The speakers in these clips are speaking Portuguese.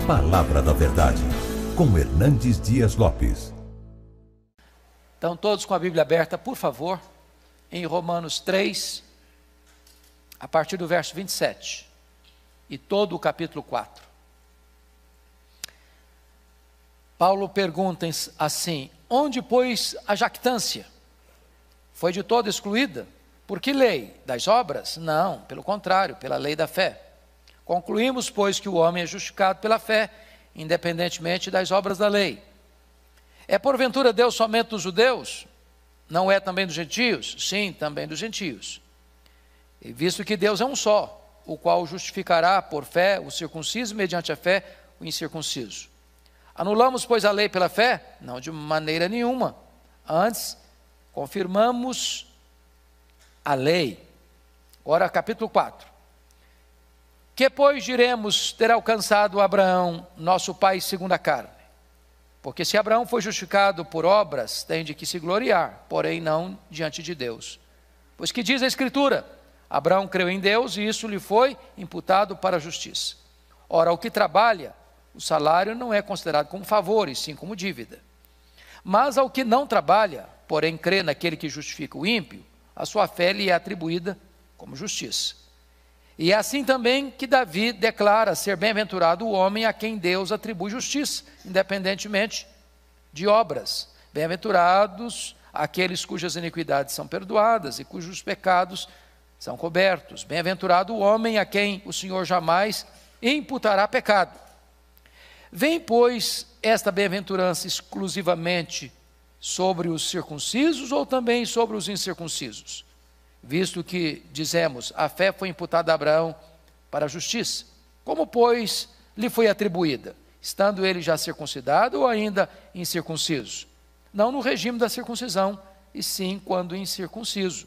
Palavra da Verdade, com Hernandes Dias Lopes. Então, todos com a Bíblia aberta, por favor, em Romanos 3, a partir do verso 27, e todo o capítulo 4. Paulo pergunta assim: onde, pois, a jactância? Foi de todo excluída? Por que lei? Das obras? Não, pelo contrário, pela lei da fé. Concluímos, pois, que o homem é justificado pela fé, independentemente das obras da lei. É porventura Deus somente dos judeus? Não é também dos gentios? Sim, também dos gentios. E visto que Deus é um só, o qual justificará por fé o circunciso, mediante a fé o incircunciso. Anulamos, pois, a lei pela fé? Não, de maneira nenhuma. Antes, confirmamos a lei. Ora, capítulo 4. Que, pois, diremos ter alcançado Abraão, nosso pai segundo a carne? Porque se Abraão foi justificado por obras, tem de que se gloriar, porém não diante de Deus. Pois que diz a Escritura: Abraão creu em Deus e isso lhe foi imputado para a justiça. Ora, o que trabalha, o salário não é considerado como favor, e sim como dívida. Mas ao que não trabalha, porém crê naquele que justifica o ímpio, a sua fé lhe é atribuída como justiça. E é assim também que Davi declara ser bem-aventurado o homem a quem Deus atribui justiça, independentemente de obras. Bem-aventurados aqueles cujas iniquidades são perdoadas e cujos pecados são cobertos. Bem-aventurado o homem a quem o Senhor jamais imputará pecado. Vem, pois, esta bem-aventurança exclusivamente sobre os circuncisos ou também sobre os incircuncisos? Visto que, dizemos, a fé foi imputada a Abraão para a justiça. Como, pois, lhe foi atribuída? Estando ele já circuncidado ou ainda incircunciso? Não no regime da circuncisão, e sim quando incircunciso.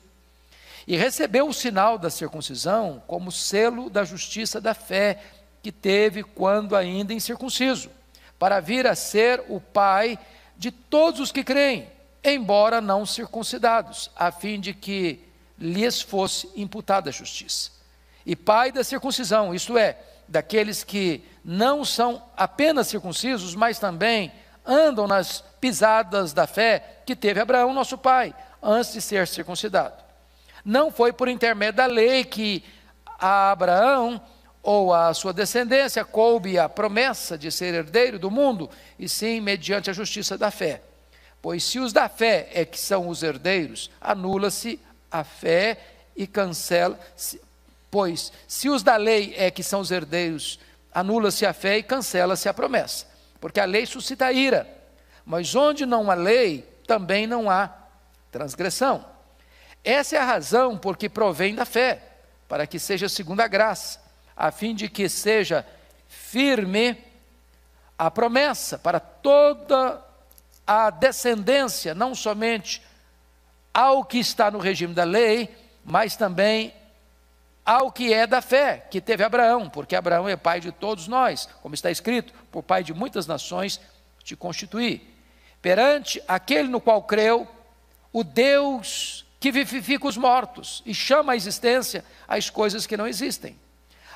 E recebeu o sinal da circuncisão como selo da justiça da fé que teve quando ainda incircunciso, para vir a ser o pai de todos os que creem, embora não circuncidados, a fim de que lhes fosse imputada a justiça. E pai da circuncisão, isto é, daqueles que não são apenas circuncisos, mas também andam nas pisadas da fé que teve Abraão, nosso pai, antes de ser circuncidado. Não foi por intermédio da lei que a Abraão ou a sua descendência coube a promessa de ser herdeiro do mundo, e sim mediante a justiça da fé. Pois se os da fé é que são os herdeiros, anula-se a fé e cancela-se. Pois se os da lei é que são os herdeiros, anula-se a fé e cancela-se a promessa. Porque a lei suscita ira, mas onde não há lei, também não há transgressão. Essa é a razão por que provém da fé, para que seja segundo a graça, a fim de que seja firme a promessa para toda a descendência, não somente ao que está no regime da lei, mas também ao que é da fé, que teve Abraão, porque Abraão é pai de todos nós, como está escrito: por pai de muitas nações te constituí. Perante aquele no qual creu, o Deus que vivifica os mortos e chama à existência as coisas que não existem.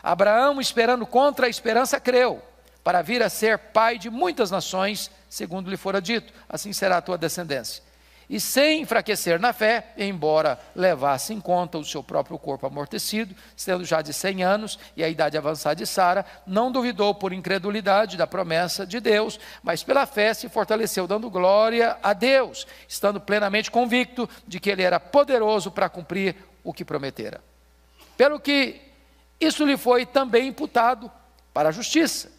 Abraão, esperando contra a esperança, creu, para vir a ser pai de muitas nações, segundo lhe fora dito: assim será a tua descendência. E sem enfraquecer na fé, embora levasse em conta o seu próprio corpo amortecido, sendo já de 100 anos e a idade avançada de Sara, não duvidou por incredulidade da promessa de Deus, mas pela fé se fortaleceu, dando glória a Deus, estando plenamente convicto de que ele era poderoso para cumprir o que prometera. Pelo que isso lhe foi também imputado para a justiça.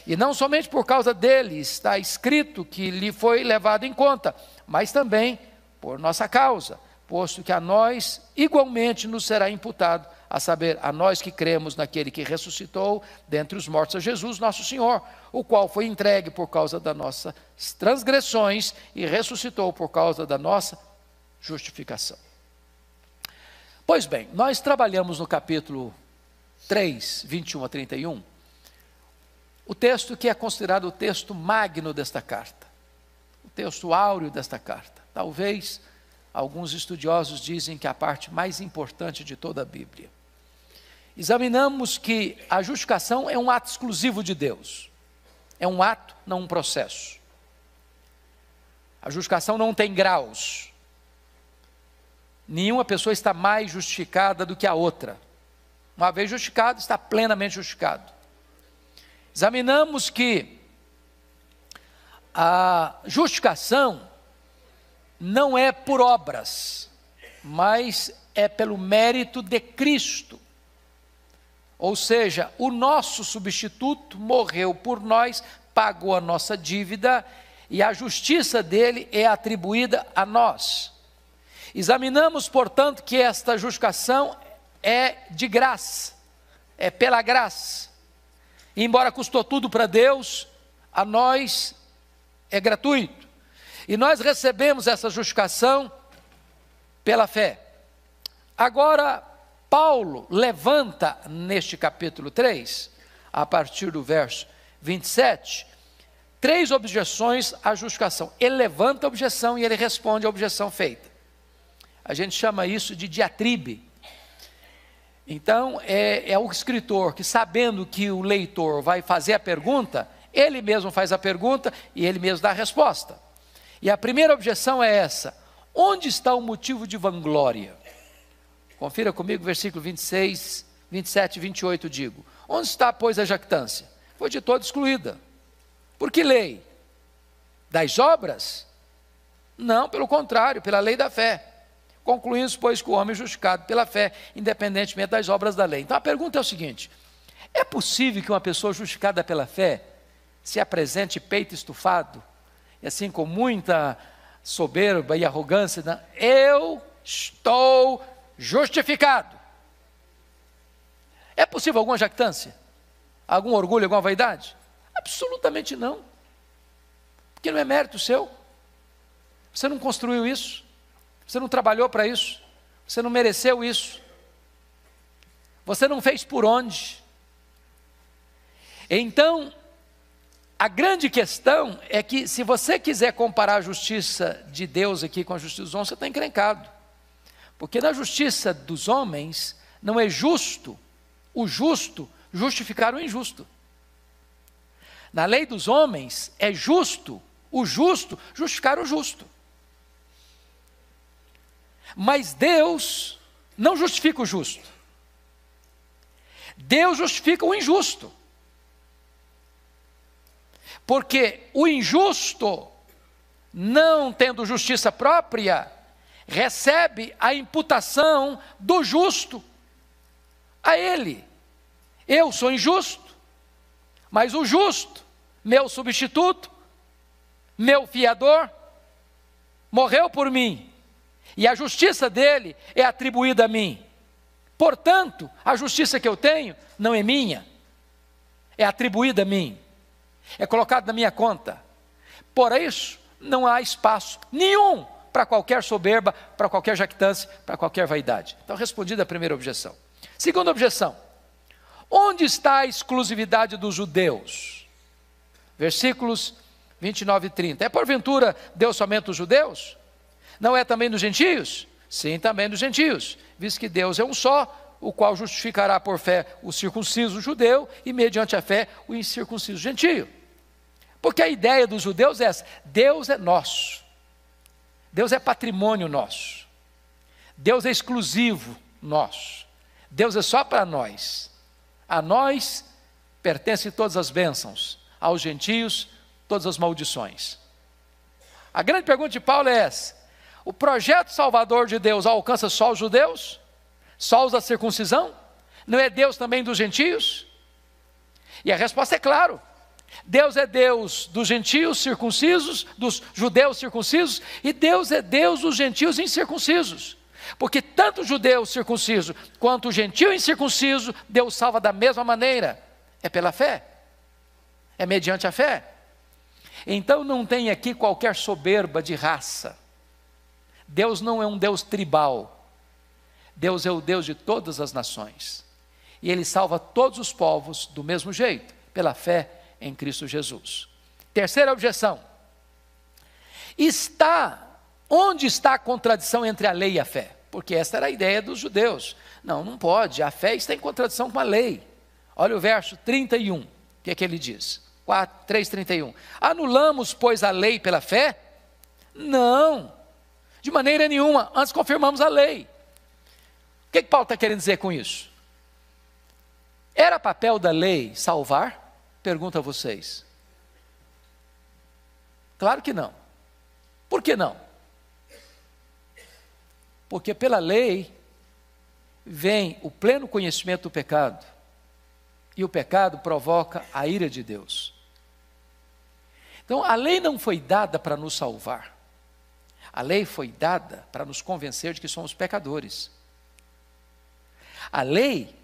E não somente por causa dele está escrito que lhe foi levado em conta, mas também por nossa causa, posto que a nós igualmente nos será imputado, a saber, a nós que cremos naquele que ressuscitou dentre os mortos a Jesus, nosso Senhor, o qual foi entregue por causa das nossas transgressões e ressuscitou por causa da nossa justificação. Pois bem, nós trabalhamos no capítulo 3, 21 a 31, o texto que é considerado o texto magno desta carta, o texto áureo desta carta. Talvez alguns estudiosos dizem que é a parte mais importante de toda a Bíblia. Examinamos que a justificação é um ato exclusivo de Deus. É um ato, não um processo. A justificação não tem graus. Nenhuma pessoa está mais justificada do que a outra. Uma vez justificado, está plenamente justificado. Examinamos que a justificação não é por obras, mas é pelo mérito de Cristo. Ou seja, o nosso substituto morreu por nós, pagou a nossa dívida e a justiça dele é atribuída a nós. Examinamos, portanto, que esta justificação é de graça, é pela graça. E embora custou tudo para Deus, a nós é gratuito. E nós recebemos essa justificação pela fé. Agora, Paulo levanta neste capítulo 3, a partir do verso 27, 3 objeções à justificação. Ele levanta a objeção e ele responde à objeção feita. A gente chama isso de diatribe. Então, é o escritor que, sabendo que o leitor vai fazer a pergunta, ele mesmo faz a pergunta e ele mesmo dá a resposta. E a primeira objeção é essa: onde está o motivo de vanglória? Confira comigo o versículo 26, 27 e 28, digo. Onde está, pois, a jactância? Foi de toda excluída. Por que lei? Das obras? Não, pelo contrário, pela lei da fé. Concluímos, pois, que o homem é justificado pela fé, independentemente das obras da lei. Então a pergunta é o seguinte: é possível que uma pessoa justificada pela fé se apresente peito estufado, e assim com muita soberba e arrogância, né? Eu estou justificado? É possível alguma jactância? Algum orgulho, alguma vaidade? Absolutamente não. Porque não é mérito seu. Você não construiu isso. Você não trabalhou para isso. Você não mereceu isso. Você não fez por onde. Então, a grande questão é que, se você quiser comparar a justiça de Deus aqui com a justiça dos homens, você está encrencado. Porque na justiça dos homens, não é justo o justo justificar o injusto. Na lei dos homens, é justo o justo justificar o justo. Mas Deus não justifica o justo. Deus justifica o injusto. Porque o injusto, não tendo justiça própria, recebe a imputação do justo a ele. Eu sou injusto, mas o justo, meu substituto, meu fiador, morreu por mim. E a justiça dele é atribuída a mim. Portanto, a justiça que eu tenho não é minha, é atribuída a mim, é colocada na minha conta. Por isso, não há espaço nenhum para qualquer soberba, para qualquer jactância, para qualquer vaidade. Então, respondida a primeira objeção. Segunda objeção: onde está a exclusividade dos judeus? Versículos 29 e 30. É porventura Deus somente os judeus? Não é também dos gentios? Sim, também dos gentios, visto que Deus é um só, o qual justificará por fé o circunciso judeu e mediante a fé o incircunciso gentio. Porque a ideia dos judeus é essa: Deus é nosso, Deus é patrimônio nosso, Deus é exclusivo nosso, Deus é só para nós, a nós pertencem todas as bênçãos, aos gentios todas as maldições. A grande pergunta de Paulo é essa: o projeto salvador de Deus alcança só os judeus? Só os da circuncisão? Não é Deus também dos gentios? E a resposta é claro: Deus é Deus dos gentios circuncisos, dos judeus circuncisos, e Deus é Deus dos gentios incircuncisos. Porque tanto o judeu circunciso quanto o gentio incircunciso, Deus salva da mesma maneira. É pela fé, é mediante a fé. Então não tem aqui qualquer soberba de raça. Deus não é um Deus tribal. Deus é o Deus de todas as nações. E Ele salva todos os povos do mesmo jeito, pela fé em Cristo Jesus. Terceira objeção: onde está a contradição entre a lei e a fé? Porque essa era a ideia dos judeus. Não pode, a fé está em contradição com a lei. Olha o verso 31, o que é que ele diz? 3:31. Anulamos, pois, a lei pela fé? Não, de maneira nenhuma, antes confirmamos a lei. O que Paulo está querendo dizer com isso? Era papel da lei salvar? Pergunto a vocês. Claro que não. Por que não? Porque pela lei vem o pleno conhecimento do pecado, e o pecado provoca a ira de Deus. Então a lei não foi dada para nos salvar, a lei foi dada para nos convencer de que somos pecadores. A lei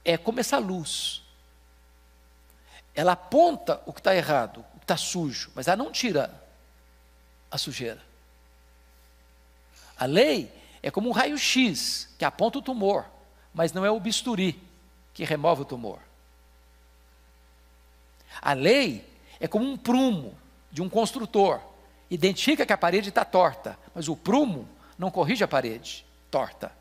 é como essa luz, ela aponta o que está errado, o que está sujo, mas ela não tira a sujeira. A lei é como um raio-x que aponta o tumor, mas não é o bisturi que remove o tumor. A lei é como um prumo de um construtor, identifica que a parede está torta, mas o prumo não corrige a parede torta.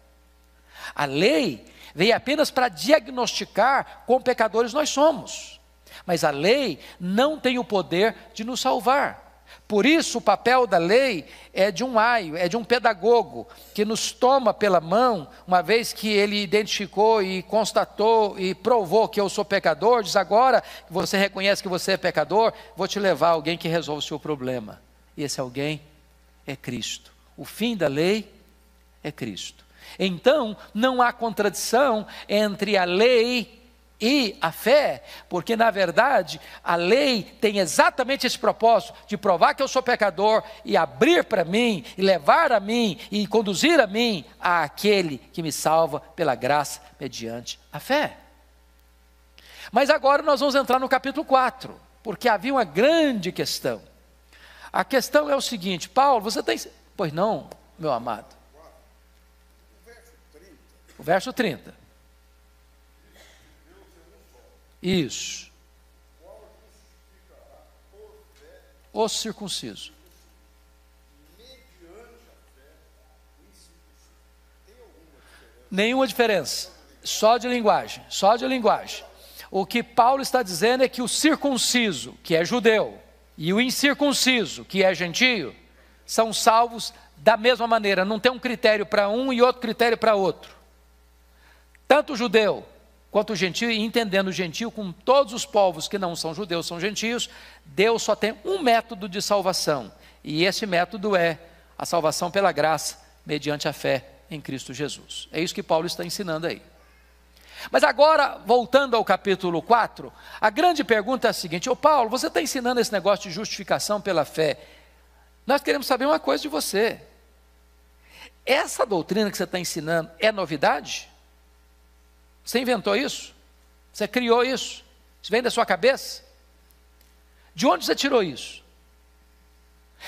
A lei veio apenas para diagnosticar quão pecadores nós somos, mas a lei não tem o poder de nos salvar. Por isso o papel da lei é de um aio, é de um pedagogo, que nos toma pela mão, uma vez que ele identificou e constatou e provou que eu sou pecador, diz: agora que você reconhece que você é pecador, vou te levar a alguém que resolve o seu problema. E esse alguém é Cristo. O fim da lei é Cristo. Então não há contradição entre a lei e a fé, porque na verdade a lei tem exatamente esse propósito de provar que eu sou pecador e abrir para mim, e levar a mim, e conduzir a mim àquele que me salva pela graça mediante a fé. Mas agora nós vamos entrar no capítulo 4, porque havia uma grande questão. A questão é o seguinte: Paulo, você tem... Pois não, meu amado. O verso 30. Isso. O circunciso. Nenhuma diferença. Só de linguagem. Só de linguagem. O que Paulo está dizendo é que o circunciso, que é judeu, e o incircunciso, que é gentio, são salvos da mesma maneira. Não tem um critério para um e outro critério para outro. Tanto o judeu quanto o gentio, e entendendo o gentio com todos os povos que não são judeus, são gentios, Deus só tem um método de salvação, e esse método é a salvação pela graça, mediante a fé em Cristo Jesus. É isso que Paulo está ensinando aí. Mas agora, voltando ao capítulo 4, a grande pergunta é a seguinte: Paulo, você está ensinando esse negócio de justificação pela fé, nós queremos saber uma coisa de você. Essa doutrina que você está ensinando é novidade? Você inventou isso? Você criou isso? Isso vem da sua cabeça? De onde você tirou isso?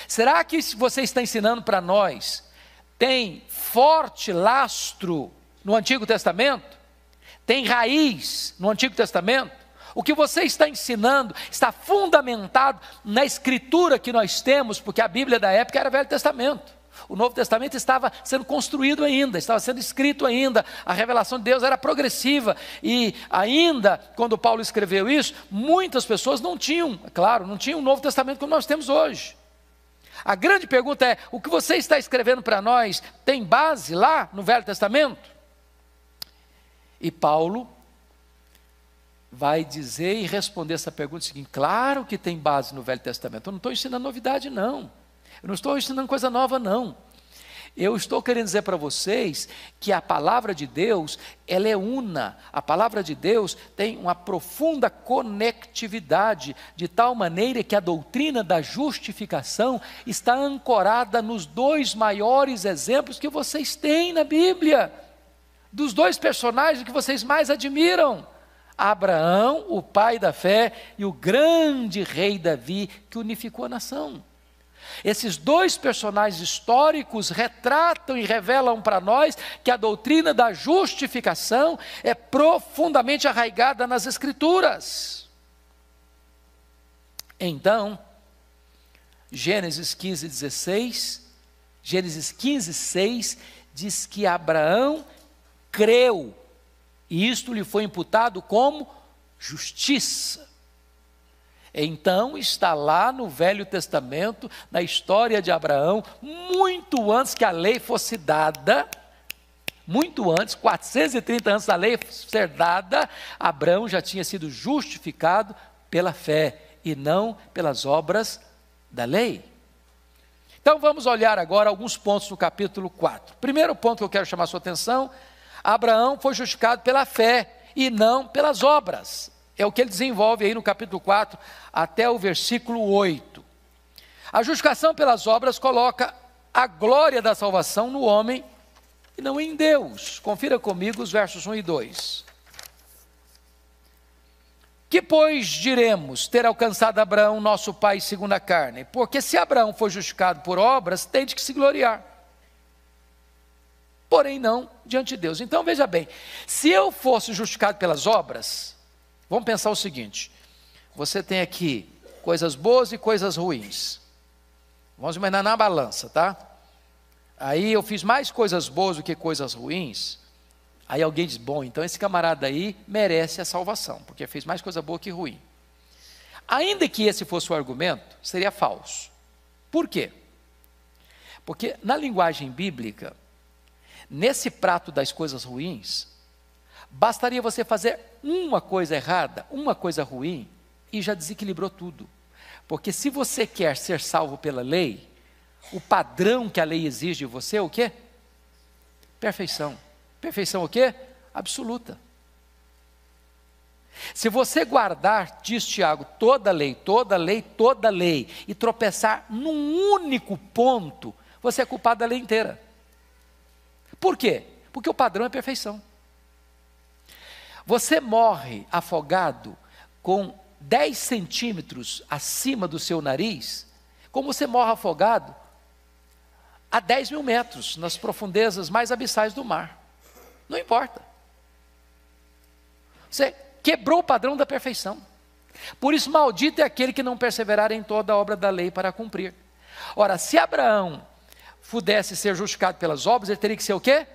Será que você está ensinando para nós tem forte lastro no Antigo Testamento? Tem raiz no Antigo Testamento? O que você está ensinando está fundamentado na escritura que nós temos, porque a Bíblia da época era Velho Testamento. O Novo Testamento estava sendo construído ainda, estava sendo escrito ainda, a revelação de Deus era progressiva, e ainda, quando Paulo escreveu isso, muitas pessoas não tinham, claro, não tinham o Novo Testamento como nós temos hoje. A grande pergunta é: o que você está escrevendo para nós tem base lá no Velho Testamento? E Paulo vai dizer e responder essa pergunta seguinte: claro que tem base no Velho Testamento. Eu não estou ensinando novidade, não. Eu não estou ensinando coisa nova, não. Eu estou querendo dizer para vocês que a palavra de Deus, ela é una. A palavra de Deus tem uma profunda conectividade, de tal maneira que a doutrina da justificação está ancorada nos dois maiores exemplos que vocês têm na Bíblia, dos dois personagens que vocês mais admiram: Abraão, o pai da fé, e o grande rei Davi, que unificou a nação. Esses dois personagens históricos retratam e revelam para nós que a doutrina da justificação é profundamente arraigada nas Escrituras. Então, Gênesis 15:16, Gênesis 15:6 diz que Abraão creu, e isto lhe foi imputado como justiça. Então está lá no Velho Testamento, na história de Abraão, muito antes que a lei fosse dada, muito antes, 430 anos da lei ser dada, Abraão já tinha sido justificado pela fé e não pelas obras da lei. Então vamos olhar agora alguns pontos no capítulo 4. Primeiro ponto que eu quero chamar a sua atenção: Abraão foi justificado pela fé e não pelas obras. É o que ele desenvolve aí no capítulo 4 até o versículo 8. A justificação pelas obras coloca a glória da salvação no homem e não em Deus. Confira comigo os versos 1 e 2. Que pois diremos ter alcançado Abraão, nosso pai segundo a carne? Porque se Abraão foi justificado por obras, tem de que se gloriar. Porém não diante de Deus. Então veja bem, se eu fosse justificado pelas obras, vamos pensar o seguinte: você tem aqui coisas boas e coisas ruins. Vamos imaginar na balança, tá? Aí eu fiz mais coisas boas do que coisas ruins. Aí alguém diz: bom, então esse camarada aí merece a salvação, porque fez mais coisa boa que ruim. Ainda que esse fosse o argumento, seria falso. Por quê? Porque na linguagem bíblica, nesse prato das coisas ruins, bastaria você fazer uma coisa errada, uma coisa ruim, e já desequilibrou tudo. Porque se você quer ser salvo pela lei, o padrão que a lei exige de você é o quê? Perfeição. Perfeição o quê? Absoluta. Se você guardar, diz Tiago, toda lei, toda lei, toda lei, e tropeçar num único ponto, você é culpado da lei inteira. Por quê? Porque o padrão é perfeição. Você morre afogado com 10 centímetros acima do seu nariz, como você morre afogado a 10 mil metros, nas profundezas mais abissais do mar. Não importa. Você quebrou o padrão da perfeição. Por isso, maldito é aquele que não perseverar em toda a obra da lei para cumprir. Ora, se Abraão pudesse ser justificado pelas obras, ele teria que ser o quê?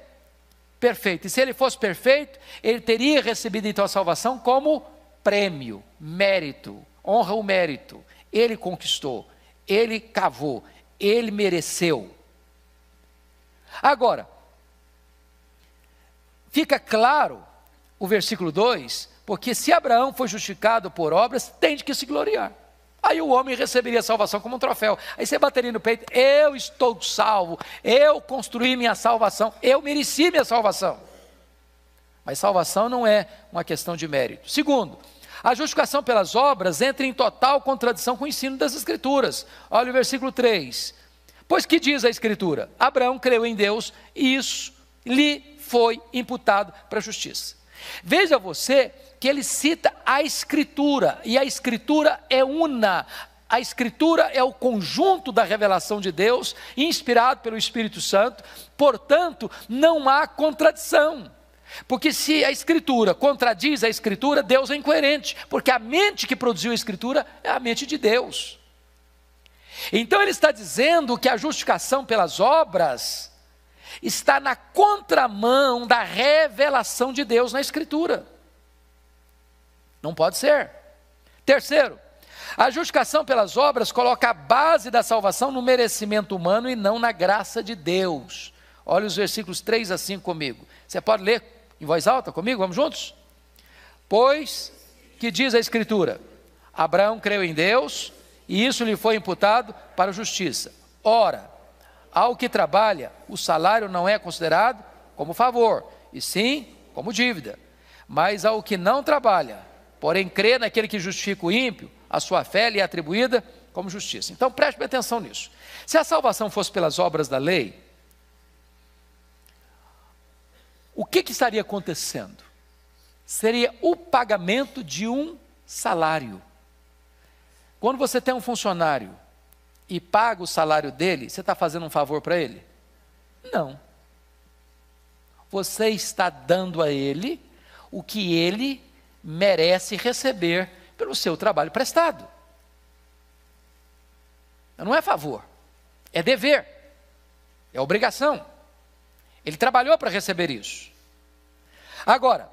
Perfeito. E se ele fosse perfeito, ele teria recebido então a salvação como prêmio, mérito, honra o mérito. Ele conquistou, ele cavou, ele mereceu. Agora, fica claro o versículo 2, porque se Abraão foi justificado por obras, tem de que se gloriar. Aí o homem receberia a salvação como um troféu. Aí você bateria no peito: eu estou salvo, eu construí minha salvação, eu mereci minha salvação. Mas salvação não é uma questão de mérito. Segundo, a justificação pelas obras entra em total contradição com o ensino das Escrituras. Olha o versículo 3. Pois que diz a Escritura? Abraão creu em Deus e isso lhe foi imputado para a justiça. Veja você que ele cita a Escritura, e a Escritura é una. A Escritura é o conjunto da revelação de Deus, inspirado pelo Espírito Santo, portanto, não há contradição. Porque se a Escritura contradiz a Escritura, Deus é incoerente, porque a mente que produziu a Escritura é a mente de Deus. Então ele está dizendo que a justificação pelas obras está na contramão da revelação de Deus na Escritura. Não pode ser. Terceiro, a justificação pelas obras coloca a base da salvação no merecimento humano e não na graça de Deus. Olha os versículos 3 a 5 comigo. Você pode ler em voz alta comigo? Vamos juntos? Pois que diz a Escritura: Abraão creu em Deus e isso lhe foi imputado para a justiça. Ora, ao que trabalha, o salário não é considerado como favor, e sim como dívida. Mas ao que não trabalha, porém crê naquele que justifica o ímpio, a sua fé lhe é atribuída como justiça. Então preste atenção nisso. Se a salvação fosse pelas obras da lei, o que estaria acontecendo? Seria o pagamento de um salário. Quando você tem um funcionário e paga o salário dele, você está fazendo um favor para ele? Não. Você está dando a ele o que ele merece receber pelo seu trabalho prestado. Não é favor, é dever, é obrigação. Ele trabalhou para receber isso. Agora,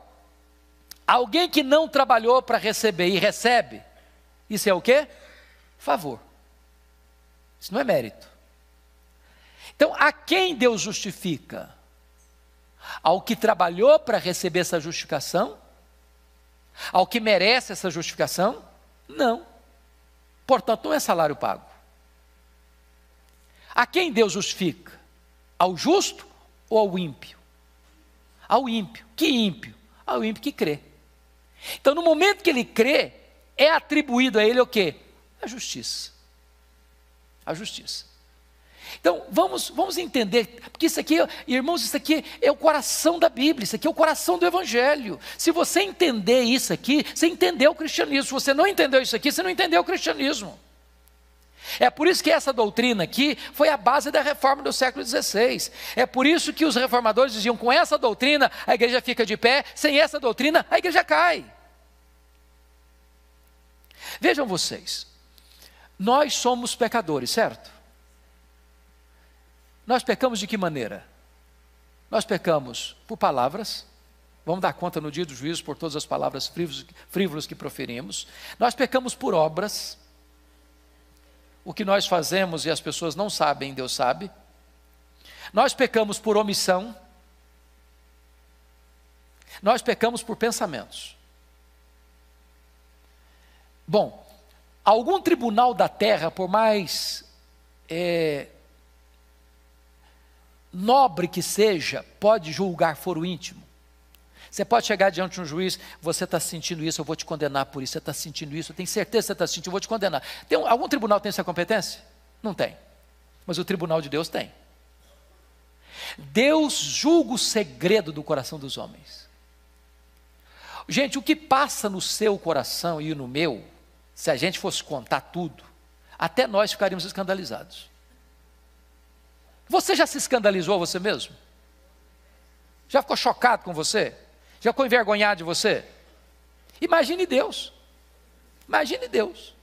alguém que não trabalhou para receber e recebe, Isso é o quê? Favor. Isso não é mérito. Então, a quem Deus justifica? Ao que trabalhou para receber essa justificação? Ao que merece essa justificação? Não. Portanto, não é salário pago. A quem Deus justifica? Ao justo ou ao ímpio? Ao ímpio. Que ímpio? Ao ímpio que crê. Então, no momento que ele crê, é atribuído a ele o quê? A justiça. A justiça. Então, vamos entender, porque isso aqui, irmãos, isso aqui é o coração da Bíblia, isso aqui é o coração do Evangelho. Se você entender isso aqui, você entendeu o cristianismo. Se você não entendeu isso aqui, você não entendeu o cristianismo. É por isso que essa doutrina aqui foi a base da reforma do século XVI. É por isso que os reformadores diziam, com essa doutrina a igreja fica de pé, sem essa doutrina a igreja cai. Vejam vocês, nós somos pecadores, certo? Nós pecamos de que maneira? Nós pecamos por palavras, vamos dar conta no dia do juízo por todas as palavras frívolas que proferimos. Nós pecamos por obras, o que nós fazemos e as pessoas não sabem, Deus sabe. Nós pecamos por omissão. Nós pecamos por pensamentos. Bom, algum tribunal da terra, por mais nobre que seja, pode julgar foro íntimo. Você pode chegar diante de um juiz, você está sentindo isso, eu vou te condenar por isso, você está sentindo isso, eu tenho certeza que você está sentindo, eu vou te condenar. Algum tribunal tem essa competência? Não tem. Mas o tribunal de Deus tem. Deus julga o segredo do coração dos homens. Gente, o que passa no seu coração e no meu, se a gente fosse contar tudo, até nós ficaríamos escandalizados. Você já se escandalizou você mesmo? Já ficou chocado com você? Já ficou envergonhado de você? Imagine Deus. Imagine Deus.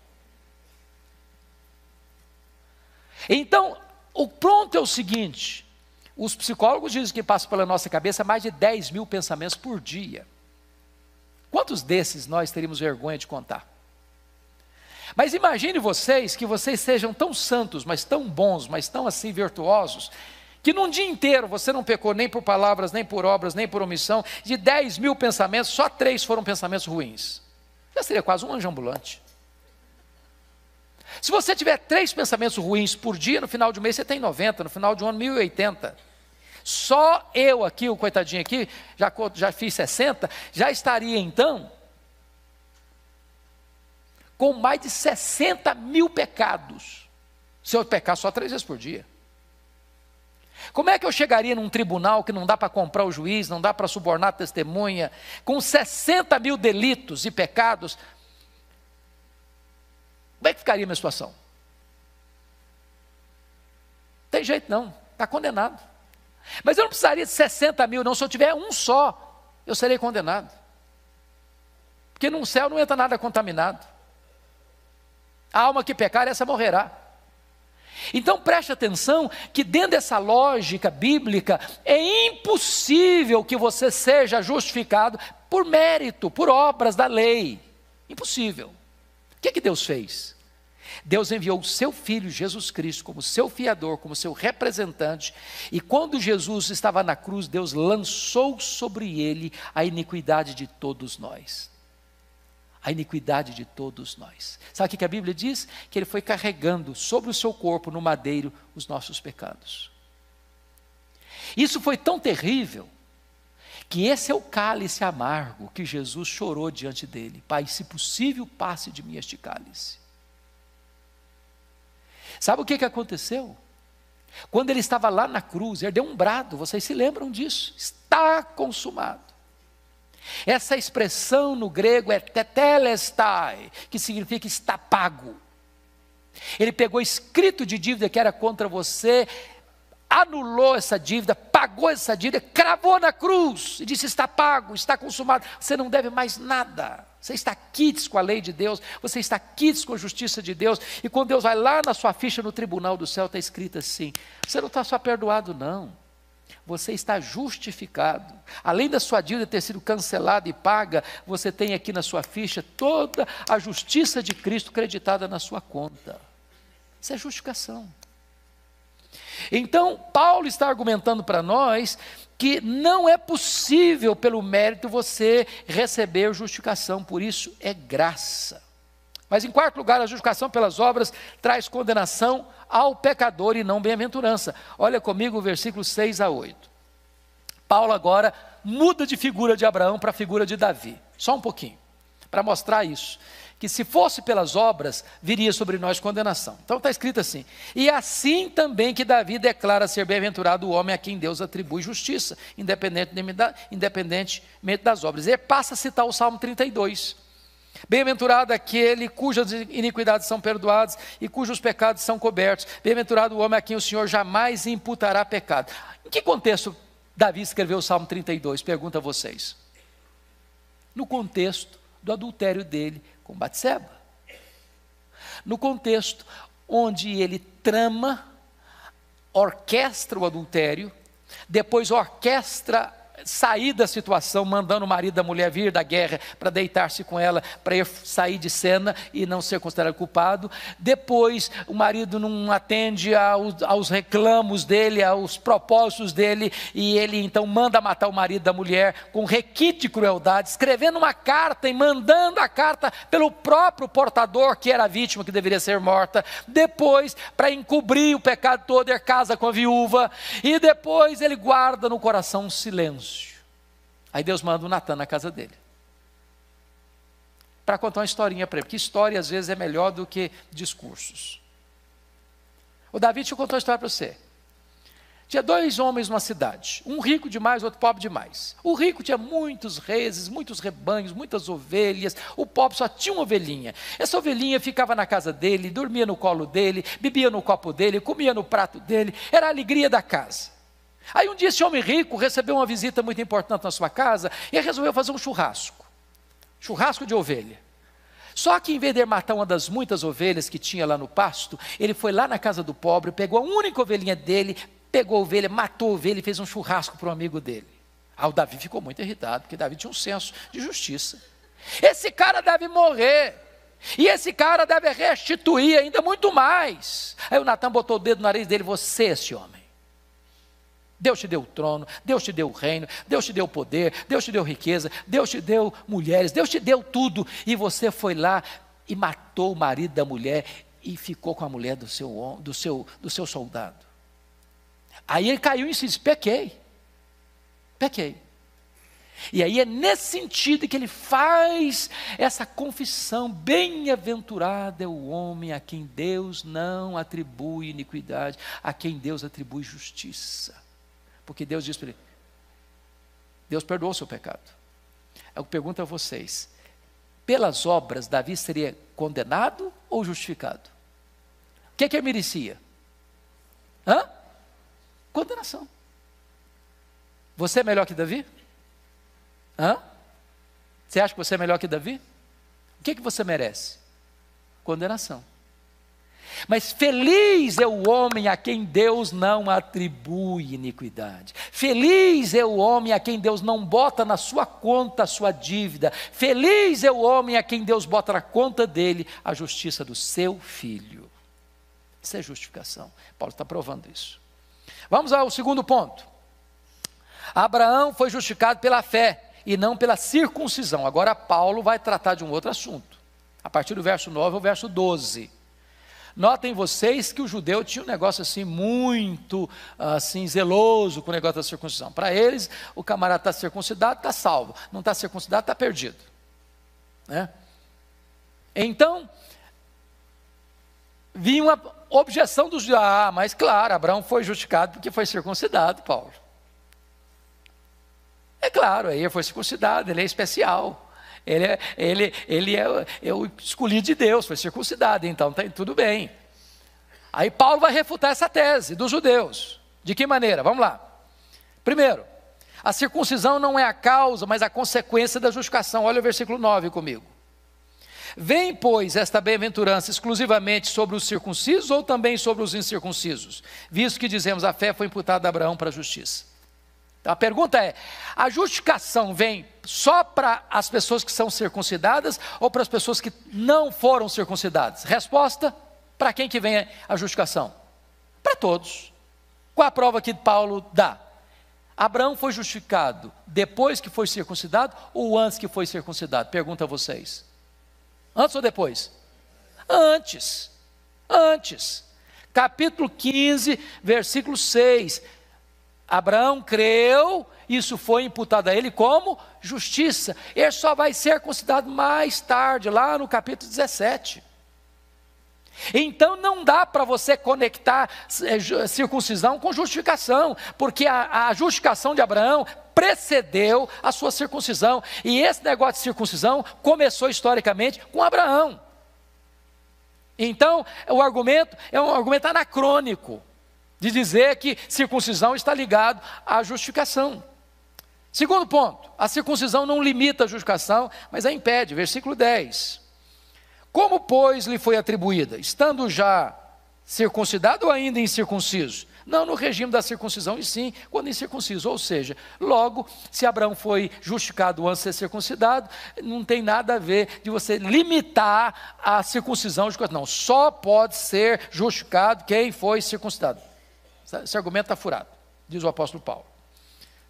Então, o ponto é o seguinte: os psicólogos dizem que passam pela nossa cabeça mais de 10 mil pensamentos por dia. Quantos desses nós teríamos vergonha de contar? Mas imagine vocês, que vocês sejam tão santos, mas tão bons, mas tão assim virtuosos, que num dia inteiro você não pecou nem por palavras, nem por obras, nem por omissão. De 10 mil pensamentos, só 3 foram pensamentos ruins. Já seria quase um anjo ambulante. Se você tiver 3 pensamentos ruins por dia, no final de um mês você tem 90, no final de um ano 1080. Só eu aqui, o coitadinho aqui, já fiz 60, já estaria então com mais de 60 mil pecados, se eu pecar só 3 vezes por dia. Como é que eu chegaria num tribunal que não dá para comprar o juiz, não dá para subornar a testemunha, com 60 mil delitos e pecados? Como é que ficaria a minha situação? Não tem jeito não, está condenado. Mas eu não precisaria de 60 mil não, se eu tiver um só, eu serei condenado. Porque no céu não entra nada contaminado. A alma que pecar, essa morrerá. Então preste atenção que dentro dessa lógica bíblica, é impossível que você seja justificado por mérito, por obras da lei. Impossível. O que Deus fez? Deus enviou o seu Filho Jesus Cristo como seu fiador, como seu representante, e quando Jesus estava na cruz, Deus lançou sobre ele a iniquidade de todos nós. A iniquidade de todos nós. Sabe o que a Bíblia diz? Que ele foi carregando sobre o seu corpo no madeiro os nossos pecados. Isso foi tão terrível, que esse é o cálice amargo que Jesus chorou diante dele. Pai, se possível, passe de mim este cálice. Sabe o que aconteceu? Quando ele estava lá na cruz, ele deu um brado, vocês se lembram disso? Está consumado. Essa expressão no grego é tetelestai, que significa está pago. Ele pegou escrito de dívida que era contra você, anulou essa dívida, pagou essa dívida, cravou na cruz e disse: está pago, está consumado, você não deve mais nada. Você está quites com a lei de Deus, você está quites com a justiça de Deus. E quando Deus vai lá na sua ficha no tribunal do céu, está escrito assim: você não está só perdoado não, Você está justificado. Além da sua dívida ter sido cancelada e paga, você tem aqui na sua ficha toda a justiça de Cristo creditada na sua conta. Isso é justificação. Então, Paulo está argumentando para nós que não é possível, pelo mérito, você receber justificação, por isso é graça. Mas em quarto lugar, a justificação pelas obras traz condenação ao pecador e não bem-aventurança. Olha comigo o versículo 6 a 8. Paulo agora muda de figura de Abraão para a figura de Davi. Só um pouquinho, para mostrar isso. Que se fosse pelas obras, viria sobre nós condenação. Então está escrito assim: e assim também que Davi declara ser bem-aventurado o homem a quem Deus atribui justiça, independentemente das obras. E ele passa a citar o Salmo 32. Bem-aventurado aquele cujas iniquidades são perdoadas e cujos pecados são cobertos. Bem-aventurado o homem a quem o Senhor jamais imputará pecado. Em que contexto Davi escreveu o Salmo 32? Pergunto a vocês. No contexto do adultério dele com Batseba. No contexto onde ele trama, orquestra o adultério, depois orquestra sair da situação, mandando o marido da mulher vir da guerra para deitar-se com ela, para ir sair de cena e não ser considerado culpado. Depois o marido não atende aos reclamos dele, aos propósitos dele, e ele então manda matar o marido da mulher com requinte de crueldade, escrevendo uma carta e mandando a carta pelo próprio portador, que era a vítima que deveria ser morta. Depois, para encobrir o pecado todo, ele casa com a viúva, e depois ele guarda no coração um silêncio. Aí Deus manda o Natan na casa dele, para contar uma historinha para ele, porque história às vezes é melhor do que discursos. O Davi te contou uma história para você. Tinha dois homens numa cidade, um rico demais, outro pobre demais. O rico tinha muitos reses, muitos rebanhos, muitas ovelhas. O pobre só tinha uma ovelhinha. Essa ovelhinha ficava na casa dele, dormia no colo dele, bebia no copo dele, comia no prato dele, era a alegria da casa. Aí um dia esse homem rico recebeu uma visita muito importante na sua casa e resolveu fazer um churrasco de ovelha. Só que em vez de matar uma das muitas ovelhas que tinha lá no pasto, ele foi lá na casa do pobre, pegou a única ovelhinha dele, pegou a ovelha, matou a ovelha e fez um churrasco para um amigo dele. O Davi ficou muito irritado, porque Davi tinha um senso de justiça. Esse cara deve morrer, e esse cara deve restituir ainda muito mais. Aí o Natan botou o dedo no nariz dele: você, esse homem, Deus te deu o trono, Deus te deu o reino, Deus te deu o poder, Deus te deu riqueza, Deus te deu mulheres, Deus te deu tudo, e você foi lá e matou o marido da mulher e ficou com a mulher do seu soldado. Aí ele caiu em si e disse: pequei. E aí é nesse sentido que ele faz essa confissão: bem-aventurado é o homem a quem Deus não atribui iniquidade, a quem Deus atribui justiça. Porque Deus diz para ele: Deus perdoou o seu pecado. Eu pergunto a vocês: pelas obras Davi seria condenado ou justificado? O que ele merecia? Condenação. Você é melhor que Davi? Você acha que você é melhor que Davi? O que você merece? Condenação. Mas feliz é o homem a quem Deus não atribui iniquidade. Feliz é o homem a quem Deus não bota na sua conta a sua dívida. Feliz é o homem a quem Deus bota na conta dele a justiça do seu filho. Isso é justificação. Paulo está provando isso. Vamos ao segundo ponto. Abraão foi justificado pela fé e não pela circuncisão. Agora Paulo vai tratar de um outro assunto, a partir do verso 9 ao verso 12. Notem vocês que o judeu tinha um negócio assim muito assim zeloso com o negócio da circuncisão. Para eles, o camarada está circuncidado, está salvo. Não está circuncidado, está perdido, né? Então, vinha uma objeção dos judeus: mas claro, Abraão foi justificado porque foi circuncidado, Paulo. É claro, aí ele foi circuncidado, ele é especial. Ele é o escolhido de Deus, foi circuncidado, então tá, tudo bem. Aí Paulo vai refutar essa tese dos judeus. De que maneira? Vamos lá. Primeiro, a circuncisão não é a causa, mas a consequência da justificação. Olha o versículo 9 comigo. Vem, pois, esta bem-aventurança exclusivamente sobre os circuncisos ou também sobre os incircuncisos? Visto que dizemos: a fé foi imputada a Abraão para a justiça. Então a pergunta é: a justificação vem só para as pessoas que são circuncidadas ou para as pessoas que não foram circuncidadas? Resposta: para quem que vem a justificação? Para todos. Qual a prova que Paulo dá? Abraão foi justificado depois que foi circuncidado ou antes que foi circuncidado? Pergunto a vocês. Antes ou depois? Antes. Antes. Capítulo 15, versículo 6. Abraão creu, isso foi imputado a ele como justiça. Ele só vai ser considerado mais tarde, lá no capítulo 17. Então não dá para você conectar circuncisão com justificação, porque a justificação de Abraão precedeu a sua circuncisão. E esse negócio de circuncisão começou historicamente com Abraão. Então o argumento é um argumento anacrônico, de dizer que circuncisão está ligado à justificação. Segundo ponto, a circuncisão não limita a justificação, mas a impede. Versículo 10. Como, pois, lhe foi atribuída? Estando já circuncidado ou ainda incircunciso? Não no regime da circuncisão, e sim quando incircunciso. Ou seja, logo, se Abraão foi justificado antes de ser circuncidado, não tem nada a ver de você limitar a circuncisão. Não, só pode ser justificado quem foi circuncidado. Esse argumento está furado, diz o apóstolo Paulo.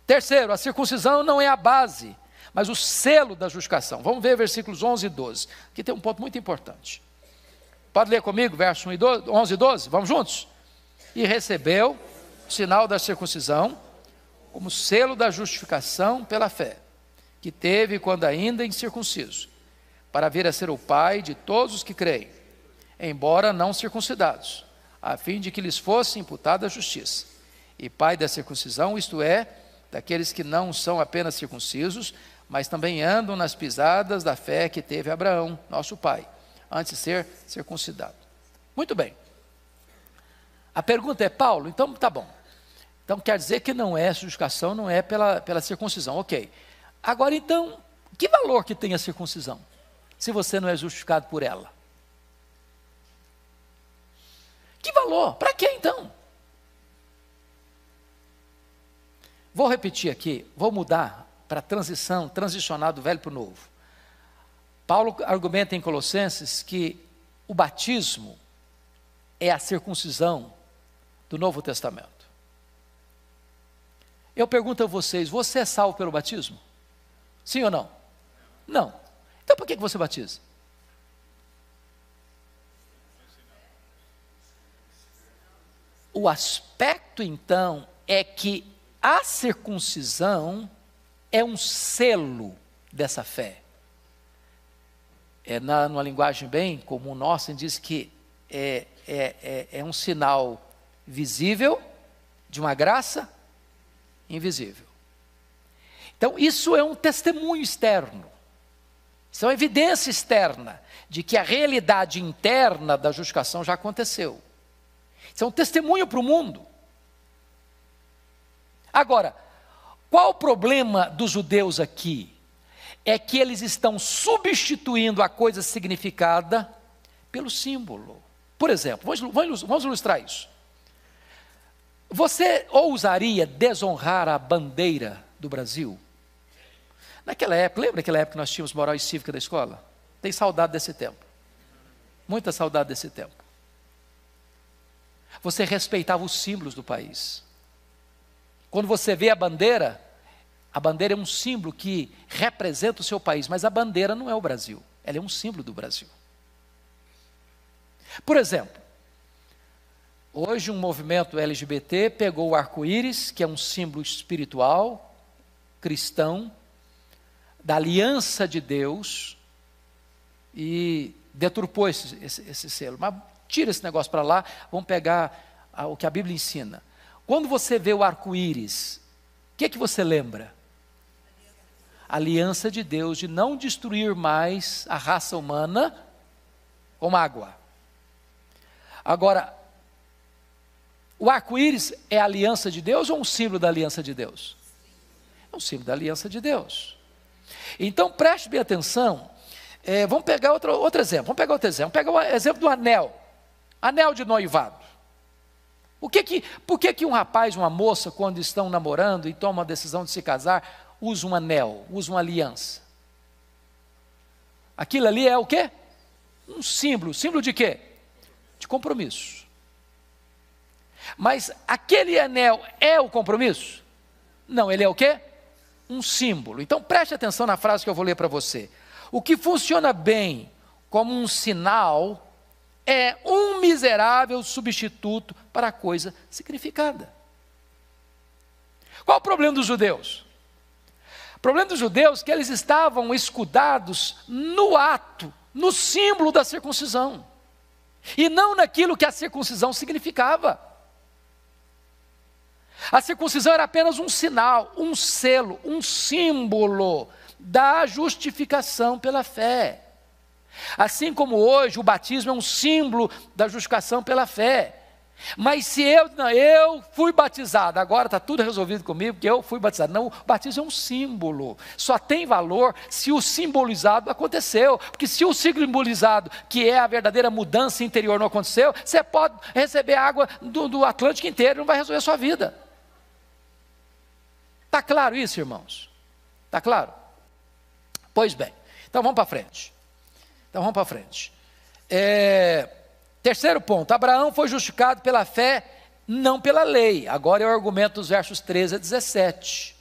Terceiro, a circuncisão não é a base, mas o selo da justificação. Vamos ver versículos 11 e 12. Aqui tem um ponto muito importante. Pode ler comigo, versos 11 e 12? Vamos juntos? E recebeu o sinal da circuncisão como selo da justificação pela fé, que teve quando ainda incircunciso, para vir a ser o pai de todos os que creem, embora não circuncidados, a fim de que lhes fosse imputada a justiça. E pai da circuncisão, isto é, daqueles que não são apenas circuncisos, mas também andam nas pisadas da fé que teve Abraão, nosso pai, antes de ser circuncidado. Muito bem. A pergunta é: Paulo, então tá bom. Então quer dizer que não é justificação, não é pela circuncisão. Ok. Agora então, que valor que tem a circuncisão, se você não é justificado por ela? Que valor? Para quê então? Vou repetir aqui, vou mudar para transicionar do velho para o novo. Paulo argumenta em Colossenses que o batismo é a circuncisão do Novo Testamento. Eu pergunto a vocês: você é salvo pelo batismo? Sim ou não? Não. Então por que você batiza? O aspecto então é que a circuncisão é um selo dessa fé. Numa linguagem bem comum nossa, diz que é um sinal visível de uma graça invisível. Então isso é um testemunho externo, isso é uma evidência externa de que a realidade interna da justificação já aconteceu. Isso é um testemunho para o mundo. Agora, qual o problema dos judeus aqui? É que eles estão substituindo a coisa significada pelo símbolo. Por exemplo, vamos ilustrar isso. Você ousaria desonrar a bandeira do Brasil? Naquela época, lembra aquela época que nós tínhamos moral e cívica da escola? Tem saudade desse tempo. Muita saudade desse tempo. Você respeitava os símbolos do país. Quando você vê a bandeira é um símbolo que representa o seu país, mas a bandeira não é o Brasil, ela é um símbolo do Brasil. Por exemplo, hoje um movimento LGBT pegou o arco-íris, que é um símbolo espiritual, cristão, da aliança de Deus, e deturpou esse selo. Mas tira esse negócio para lá, vamos pegar o que a Bíblia ensina. Quando você vê o arco-íris, o que você lembra? A aliança de Deus de não destruir mais a raça humana com água. Agora, o arco-íris é a aliança de Deus ou um símbolo da aliança de Deus? É um símbolo da aliança de Deus. Então preste bem atenção. Vamos pegar outro exemplo. Vamos pegar o exemplo do anel. Anel de noivado. Por que um rapaz e uma moça, quando estão namorando e tomam a decisão de se casar, usa um anel, usa uma aliança? Aquilo ali é o quê? Um símbolo. Símbolo de quê? De compromisso. Mas aquele anel é o compromisso? Não, ele é o quê? Um símbolo. Então preste atenção na frase que eu vou ler para você. O que funciona bem como um sinal é um miserável substituto para a coisa significada. Qual o problema dos judeus? O problema dos judeus é que eles estavam escudados no ato, no símbolo da circuncisão, e não naquilo que a circuncisão significava. A circuncisão era apenas um sinal, um selo, um símbolo da justificação pela fé. Assim como hoje o batismo é um símbolo da justificação pela fé. Mas se eu fui batizado, agora está tudo resolvido comigo, porque eu fui batizado. Não, o batismo é um símbolo. Só tem valor se o simbolizado aconteceu. Porque se o simbolizado, que é a verdadeira mudança interior, não aconteceu, você pode receber água do Atlântico inteiro, não vai resolver a sua vida. Está claro isso, irmãos? Está claro? Pois bem, então vamos para frente. Terceiro ponto, Abraão foi justificado pela fé, não pela lei. Agora é o argumento dos versos 13 a 17.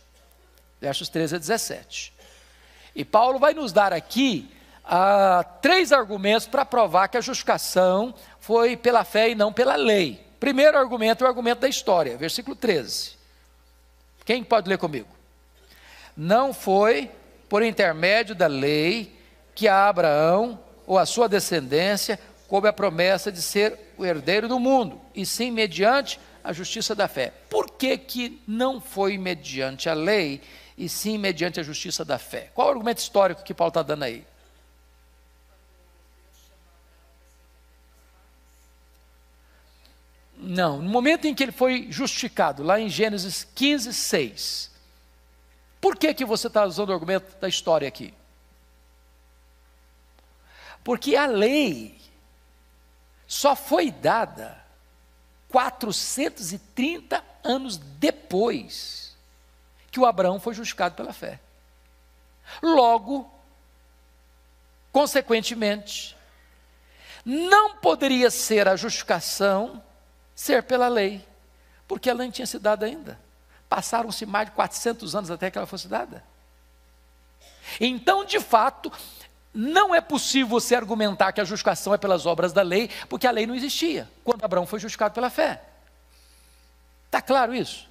Versos 13 a 17. E Paulo vai nos dar aqui 3 argumentos para provar que a justificação foi pela fé e não pela lei. Primeiro argumento é o argumento da história, versículo 13. Quem pode ler comigo? Não foi por intermédio da lei que a Abraão ou a sua descendência coube a promessa de ser o herdeiro do mundo, e sim mediante a justiça da fé. Por que não foi mediante a lei, e sim mediante a justiça da fé? Qual é o argumento histórico que Paulo está dando aí? Não, no momento em que ele foi justificado, lá em Gênesis 15, 6. Por que você está usando o argumento da história aqui? Porque a lei só foi dada 430 anos depois que o Abraão foi justificado pela fé. Logo, consequentemente, não poderia ser a justificação ser pela lei, porque ela não tinha sido dada ainda. Passaram-se mais de 400 anos até que ela fosse dada. Então, de fato, não é possível você argumentar que a justificação é pelas obras da lei, porque a lei não existia quando Abraão foi justificado pela fé. Está claro isso?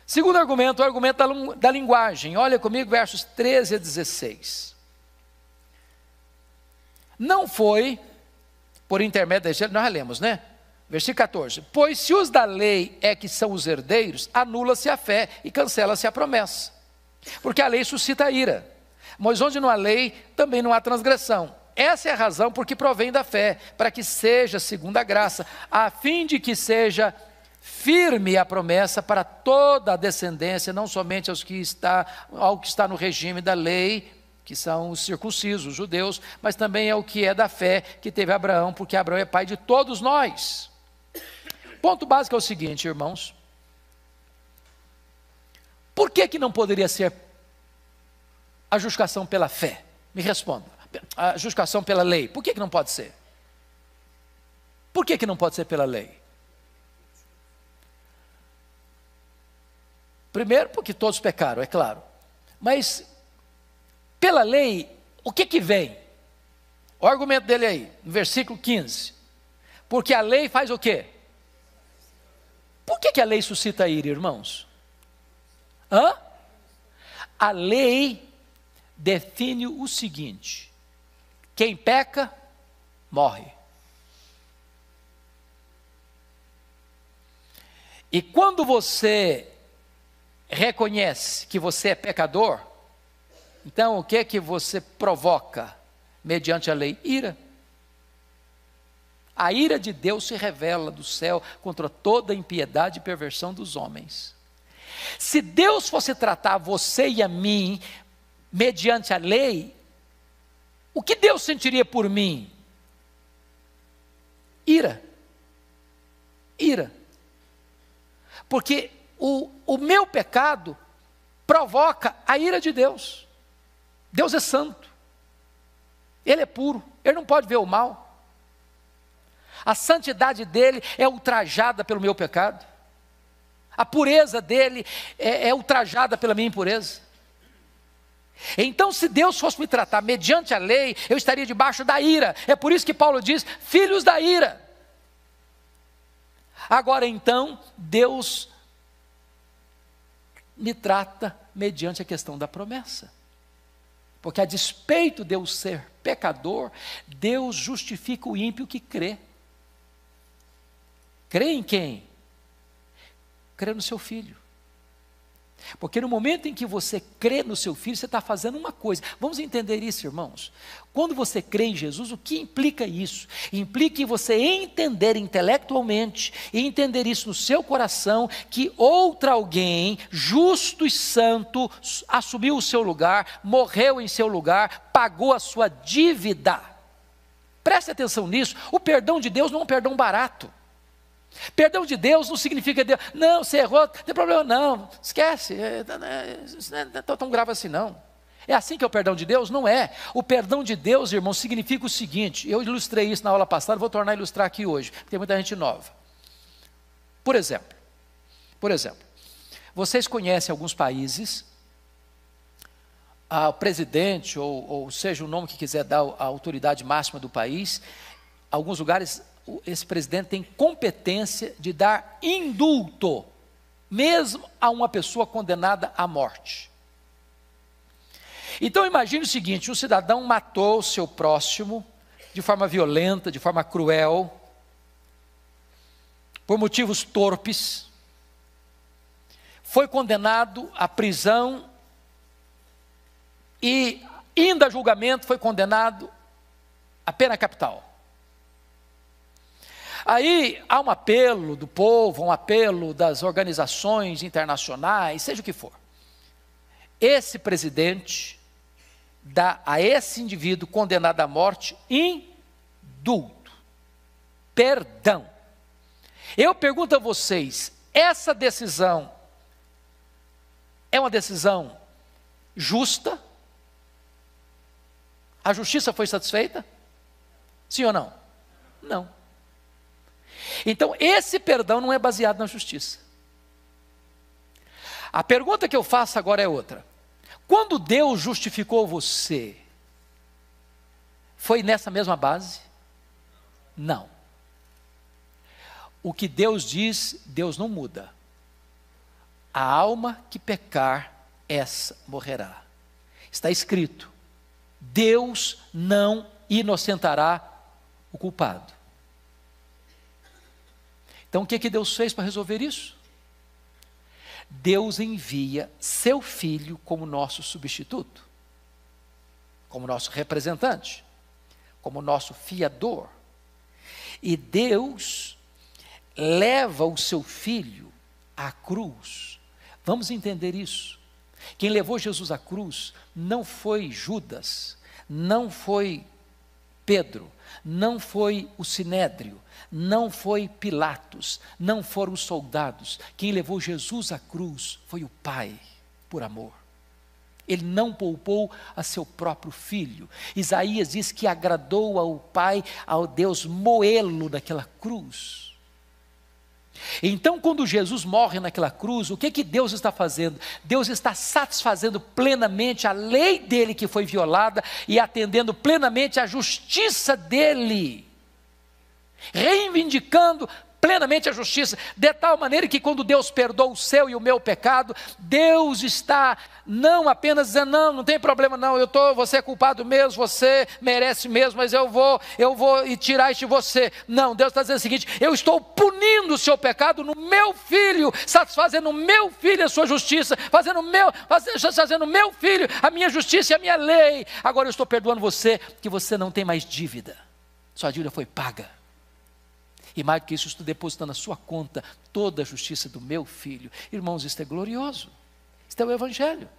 Segundo argumento, o argumento da linguagem. Olha comigo, versos 13 a 16. Não foi por intermédio da lei, nós lemos, né? Versículo 14. Pois se os da lei é que são os herdeiros, anula-se a fé e cancela-se a promessa. Porque a lei suscita ira. Mas onde não há lei, também não há transgressão. Essa é a razão por que provém da fé, para que seja segundo a graça, a fim de que seja firme a promessa para toda a descendência, não somente ao que está no regime da lei, que são os circuncisos, os judeus, mas também é o que é da fé que teve Abraão, porque Abraão é pai de todos nós. Ponto básico é o seguinte, irmãos. Por que não poderia ser a justificação pela fé? Me responda. A justificação pela lei. Por que não pode ser? Por que não pode ser pela lei? Primeiro, porque todos pecaram, é claro. Mas, pela lei, o que vem? O argumento dele aí, no versículo 15. Porque a lei faz o quê? Por que a lei suscita ira, irmãos? A lei define o seguinte: quem peca, morre. E quando você reconhece que você é pecador, então o que você provoca mediante a lei? Ira. A ira de Deus se revela do céu contra toda a impiedade e perversão dos homens. Se Deus fosse tratar você e a mim mediante a lei, o que Deus sentiria por mim? Ira. ira. Porque o meu pecado provoca a ira de Deus. Deus é santo. Ele é puro. Ele não pode ver o mal. A santidade dele é ultrajada pelo meu pecado. A pureza dele é ultrajada pela minha impureza. Então, se Deus fosse me tratar mediante a lei, eu estaria debaixo da ira. É por isso que Paulo diz, filhos da ira. Agora então, Deus me trata mediante a questão da promessa. Porque a despeito de eu ser pecador, Deus justifica o ímpio que crê. Crê em quem? Crê no seu filho. Porque no momento em que você crê no seu filho, você está fazendo uma coisa. Vamos entender isso, irmãos. Quando você crê em Jesus, o que implica isso? Implica em você entender intelectualmente e entender isso no seu coração, que outra alguém, justo e santo, assumiu o seu lugar, morreu em seu lugar, pagou a sua dívida. Preste atenção nisso. O perdão de Deus não é um perdão barato. Perdão de Deus não significa Deus, não, você errou, não tem problema não, esquece, isso não é tão grave assim não. É assim que é o perdão de Deus? Não é. O perdão de Deus, irmão, significa o seguinte, eu ilustrei isso na aula passada, vou tornar a ilustrar aqui hoje, porque tem muita gente nova. Por exemplo, vocês conhecem alguns países, o presidente, ou seja o nome que quiser dar a autoridade máxima do país, alguns lugares esse presidente tem competência de dar indulto, mesmo a uma pessoa condenada à morte. Então imagine o seguinte, um cidadão matou o seu próximo de forma violenta, de forma cruel, por motivos torpes, foi condenado à prisão e, indo a julgamento, foi condenado à pena capital. Aí há um apelo do povo, um apelo das organizações internacionais, seja o que for. Esse presidente dá a esse indivíduo condenado à morte indulto, perdão. Eu pergunto a vocês, essa decisão é uma decisão justa? A justiça foi satisfeita? Sim ou não? Não. Então, esse perdão não é baseado na justiça. A pergunta que eu faço agora é outra. Quando Deus justificou você, foi nessa mesma base? Não. O que Deus diz, Deus não muda. A alma que pecar, essa morrerá. Está escrito, Deus não inocentará o culpado. Então o que Deus fez para resolver isso? Deus envia seu Filho como nosso substituto, como nosso representante, como nosso fiador. E Deus leva o seu Filho à cruz. Vamos entender isso. Quem levou Jesus à cruz não foi Judas, não foi Pedro, não foi o Sinédrio, não foi Pilatos, não foram os soldados. Quem levou Jesus à cruz foi o Pai, por amor. Ele não poupou a seu próprio filho. Isaías diz que agradou ao Pai, ao Deus, moê-lo naquela cruz. Então, quando Jesus morre naquela cruz, o que Deus está fazendo? Deus está satisfazendo plenamente a lei dele que foi violada e atendendo plenamente a justiça dele, reivindicando plenamente a justiça, de tal maneira que quando Deus perdoa o seu e o meu pecado, Deus está não apenas dizendo, não tem problema não, você é culpado mesmo, você merece mesmo, mas eu vou e tirar isso de você. Não, Deus está dizendo o seguinte, eu estou punindo o seu pecado no meu filho, satisfazendo o meu filho a sua justiça, fazendo o meu filho a minha justiça e a minha lei. Agora eu estou perdoando você, que você não tem mais dívida, sua dívida foi paga. E mais do que isso, estou depositando na sua conta toda a justiça do meu filho. Irmãos, isso é glorioso. Isso é o Evangelho.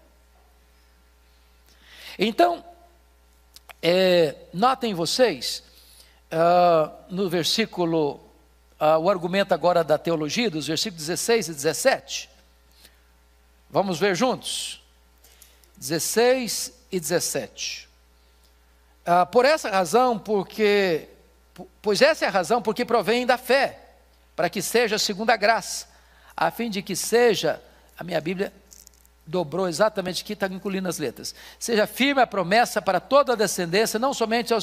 Então, notem vocês, no versículo o argumento agora da teologia, dos versículos 16 e 17. Vamos ver juntos? 16 e 17. Pois essa é a razão porque provém da fé, para que seja segundo a graça, a fim de que seja, a minha Bíblia dobrou exatamente aqui, está incluindo as letras, seja firme a promessa para toda a descendência, não somente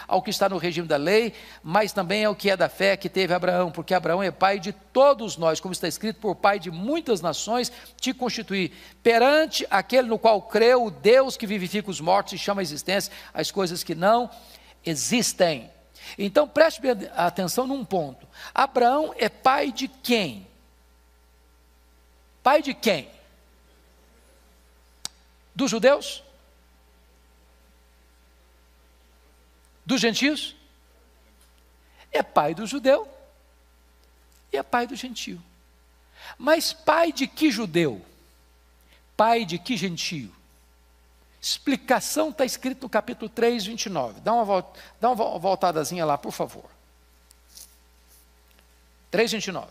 ao que está no regime da lei, mas também ao que é da fé que teve Abraão, porque Abraão é pai de todos nós, como está escrito, por pai de muitas nações te constituí, perante aquele no qual creu, o Deus que vivifica os mortos e chama à existência as coisas que não existem. Então preste atenção num ponto, Abraão é pai de quem? Pai de quem? Dos judeus? Dos gentios? É pai do judeu e é pai do gentio. Mas pai de que judeu? Pai de que gentio? Explicação está escrito no capítulo 3, 29. Dá uma voltadazinha lá, por favor. 3, 29.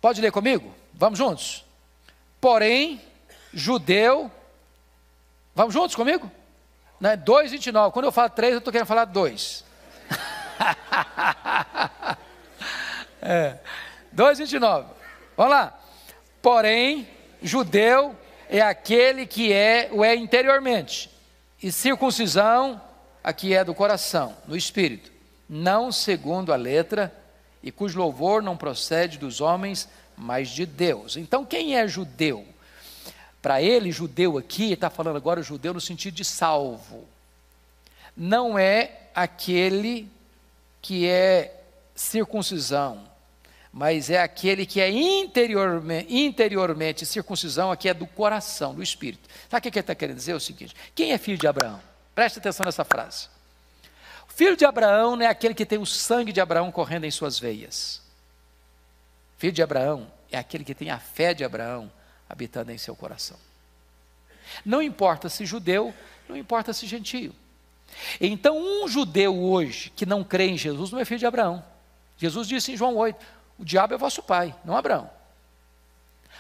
Pode ler comigo? Vamos juntos? Porém, judeu, vamos juntos comigo? Não é 2, 29, quando eu falo 3, eu estou querendo falar 2. 2, 29, vamos lá. Porém, judeu é aquele que o é interiormente, e circuncisão, aqui é do coração, no espírito, não segundo a letra, e cujo louvor não procede dos homens, mas de Deus. Então quem é judeu? Para ele, judeu aqui, está falando agora judeu no sentido de salvo. Não é aquele que é circuncisão, mas é aquele que é interiormente circuncisão, aqui é do coração, do espírito. Sabe o que ele está querendo dizer? É o seguinte, quem é filho de Abraão? Preste atenção nessa frase. O filho de Abraão não é aquele que tem o sangue de Abraão correndo em suas veias. Filho de Abraão é aquele que tem a fé de Abraão habitando em seu coração. Não importa se judeu, não importa se gentio. Então um judeu hoje que não crê em Jesus não é filho de Abraão. Jesus disse em João 8, o diabo é vosso pai, não Abraão.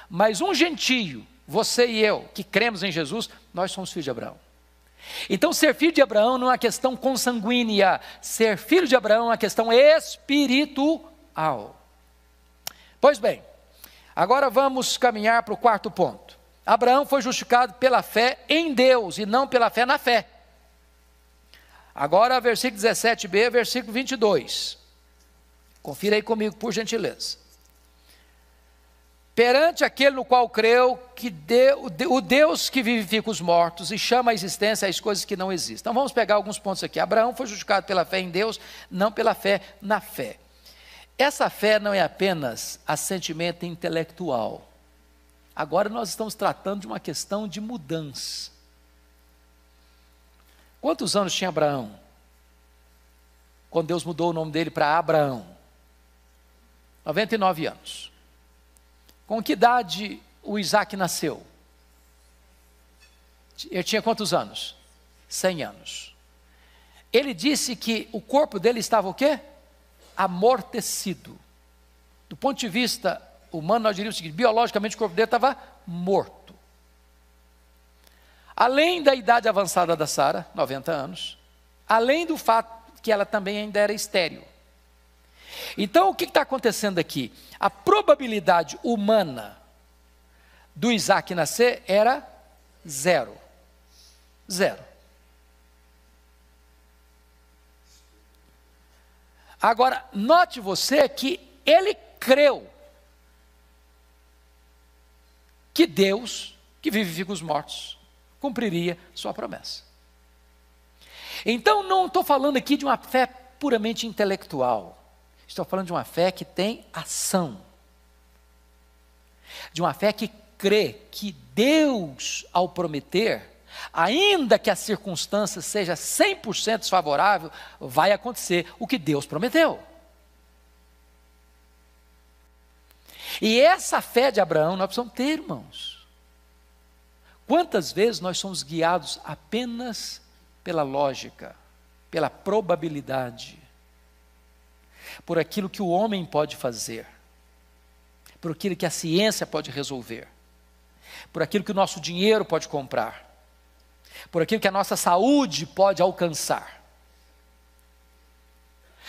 Mas um gentio, você e eu, que cremos em Jesus, nós somos filhos de Abraão. Então ser filho de Abraão não é uma questão consanguínea, ser filho de Abraão é uma questão espiritual. Pois bem, agora vamos caminhar para o quarto ponto. Abraão foi justificado pela fé em Deus e não pela fé na fé. Agora versículo 17b, versículo 22. Confira aí comigo, por gentileza. Perante aquele no qual creu, o Deus que vivifica os mortos e chama à existência as coisas que não existem. Então vamos pegar alguns pontos aqui. Abraão foi justificado pela fé em Deus, não pela fé na fé. Essa fé não é apenas assentimento intelectual. Agora nós estamos tratando de uma questão de mudança. Quantos anos tinha Abraão? Quando Deus mudou o nome dele para Abraão? 99 anos. Com que idade o Isaac nasceu? Ele tinha quantos anos? 100 anos. Ele disse que o corpo dele estava o quê? Amortecido. Do ponto de vista humano, nós diríamos o seguinte, biologicamente o corpo dele estava morto. Além da idade avançada da Sara, 90 anos, além do fato que ela também ainda era estéril. Então o que está acontecendo aqui? A probabilidade humana do Isaac nascer era 0. 0. Agora, note você que ele creu que Deus, que vivifica os mortos, cumpriria sua promessa. Então não estou falando aqui de uma fé puramente intelectual. Estou falando de uma fé que tem ação. De uma fé que crê que Deus, ao prometer, ainda que a circunstância seja 100% desfavorável, vai acontecer o que Deus prometeu. E essa fé de Abraão nós precisamos ter, irmãos. Quantas vezes nós somos guiados apenas pela lógica, pela probabilidade? por aquilo que o homem pode fazer, por aquilo que a ciência pode resolver, por aquilo que o nosso dinheiro pode comprar, por aquilo que a nossa saúde pode alcançar.